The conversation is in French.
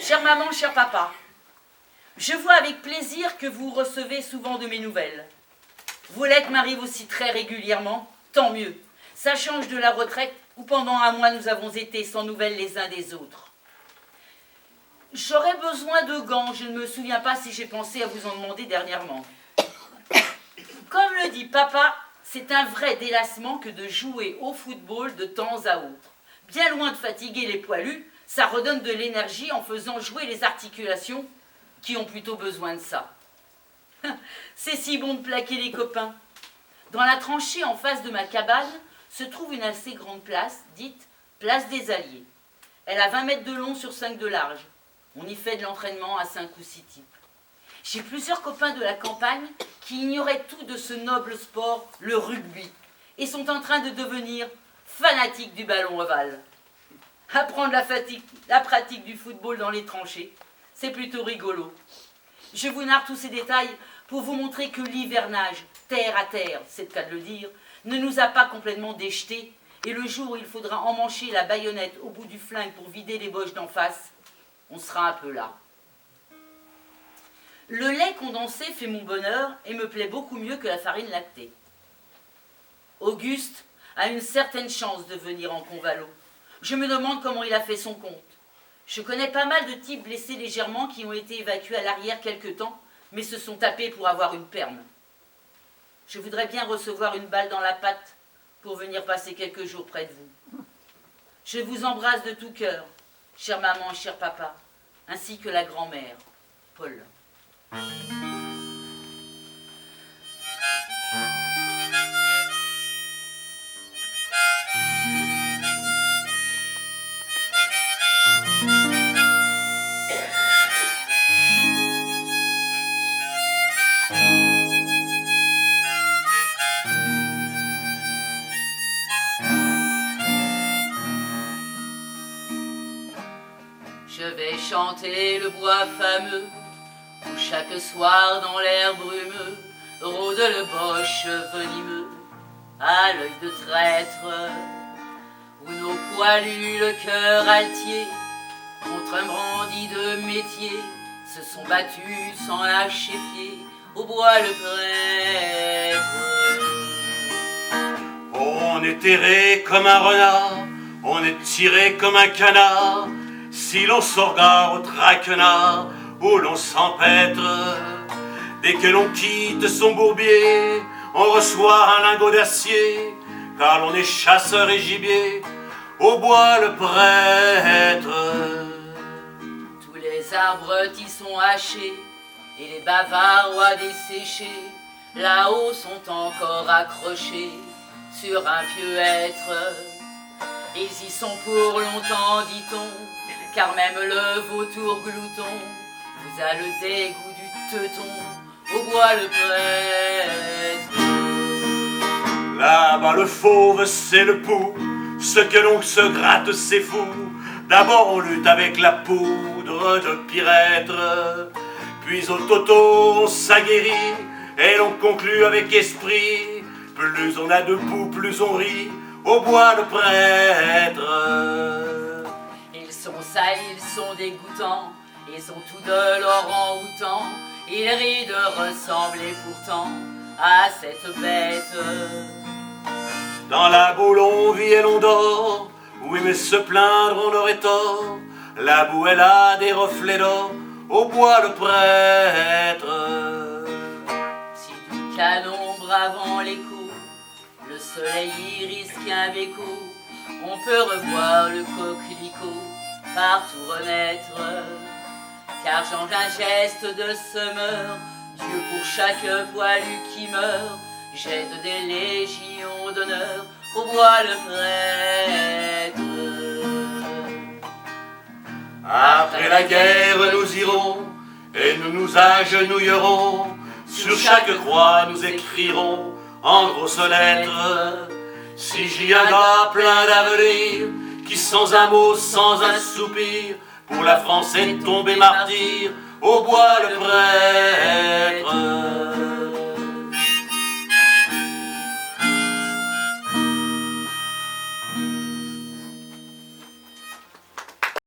Chère maman, cher papa, je vois avec plaisir que vous recevez souvent de mes nouvelles. Vos lettres m'arrivent aussi très régulièrement, tant mieux. Ça change de la retraite où pendant un mois nous avons été sans nouvelles les uns des autres. J'aurais besoin de gants, je ne me souviens pas si j'ai pensé à vous en demander dernièrement. Comme le dit papa, c'est un vrai délassement que de jouer au football de temps à autre. Bien loin de fatiguer les poilus, ça redonne de l'énergie en faisant jouer les articulations qui ont plutôt besoin de ça. C'est si bon de plaquer les copains. Dans la tranchée en face de ma cabane se trouve une assez grande place, dite place des Alliés. Elle a 20 mètres de long sur 5 de large. On y fait de l'entraînement à 5 ou 6 types. J'ai plusieurs copains de la campagne qui ignoraient tout de ce noble sport, le rugby, et sont en train de devenir fanatiques du ballon ovale. Apprendre la pratique du football dans les tranchées, c'est plutôt rigolo. Je vous narre tous ces détails pour vous montrer que l'hivernage, terre à terre, c'est le cas de le dire, ne nous a pas complètement déjetés, et le jour où il faudra emmancher la baïonnette au bout du flingue pour vider les boches d'en face, on sera un peu là. Le lait condensé fait mon bonheur et me plaît beaucoup mieux que la farine lactée. Auguste a une certaine chance de venir en Convalo. Je me demande comment il a fait son compte. Je connais pas mal de types blessés légèrement qui ont été évacués à l'arrière quelque temps, mais se sont tapés pour avoir une perme. Je voudrais bien recevoir une balle dans la patte pour venir passer quelques jours près de vous. Je vous embrasse de tout cœur, chère maman, cher papa, ainsi que la grand-mère, Paul. Je vais chanter le bois fameux, où chaque soir dans l'air brumeux rôde le boche venimeux, à l'œil de traître, où nos poilus, le cœur altier, contre un brandi de métier, se sont battus sans lâcher pied, au bois le prêtre. On est erré comme un renard, on est tiré comme un canard, si l'on s'orgare au traquenard, où l'on s'empêtre. Dès que l'on quitte son bourbier, on reçoit un lingot d'acier, car l'on est chasseur et gibier, au bois le prêtre. Tous les arbres y sont hachés, et les bavarois desséchés, là-haut sont encore accrochés sur un vieux hêtre. Ils y sont pour longtemps, dit-on, car même le vautour glouton vous a le dégoût du teuton, au bois le prêtre. Là-bas le fauve c'est le pouls, ce que l'on se gratte c'est fou. D'abord on lutte avec la poudre de pyrètre, puis au toto on s'aguerrit, et l'on conclut avec esprit. Plus on a de poux, plus on rit, au bois le prêtre. Ils sont sales, ils sont dégoûtants, ils ont tout de l'or envoûtant, ils rient de ressembler pourtant à cette bête. Dans la boue l'on vit et l'on dort, oui mais se plaindre on aurait tort, la boue elle a des reflets d'or, au bois le prêtre. Si du canon bravant l'écho, le soleil y risque un béco, on peut revoir le coquelicot partout renaître. Car change un geste de semeur, Dieu pour chaque poilu qui meurt jette des légions d'honneur, au bois le prêtre. Après la guerre nous irons, et nous nous agenouillerons, sur chaque croix nous écrirons en grosses lettres. Si j'y un gars plein d'avenir, qui sans un mot, sans un soupir, pour la France est tombé martyr, au bois le prêtre.